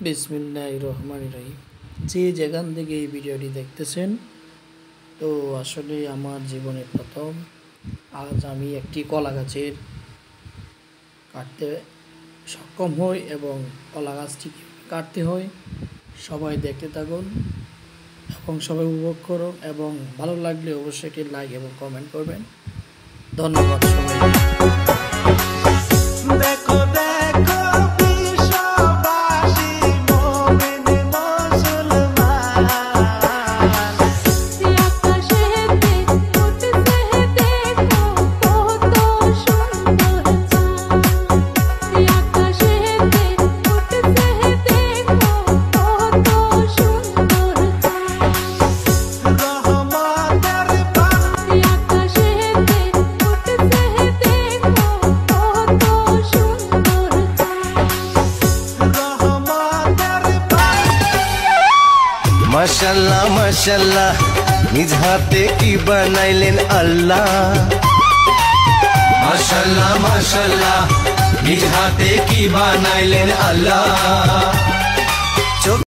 বিসমিল্লাহির রহমানির রহিম। যে যেখান থেকে এই ভিডিওটি দেখতেছেন, তো আসলে আমার জীবনে প্রথম আজ আমি একটি কলা গাছের কাটতে সক্ষম হই এবং কলা গাছটি কাটতে হয় সবাই দেখতে থাকুন এবং সবাই উপভোগ করুন এবং ভালো লাগলে অবশ্যই একটি লাইক এবং কমেন্ট করবেন। ধন্যবাদ সবাই। माशाल्लाह माशाल्लाह निज हाथे की बनाइलेन अल्लाह। माशाल्लाह माशाल्लाह निज हाथे की बनाइलेन अल्लाह।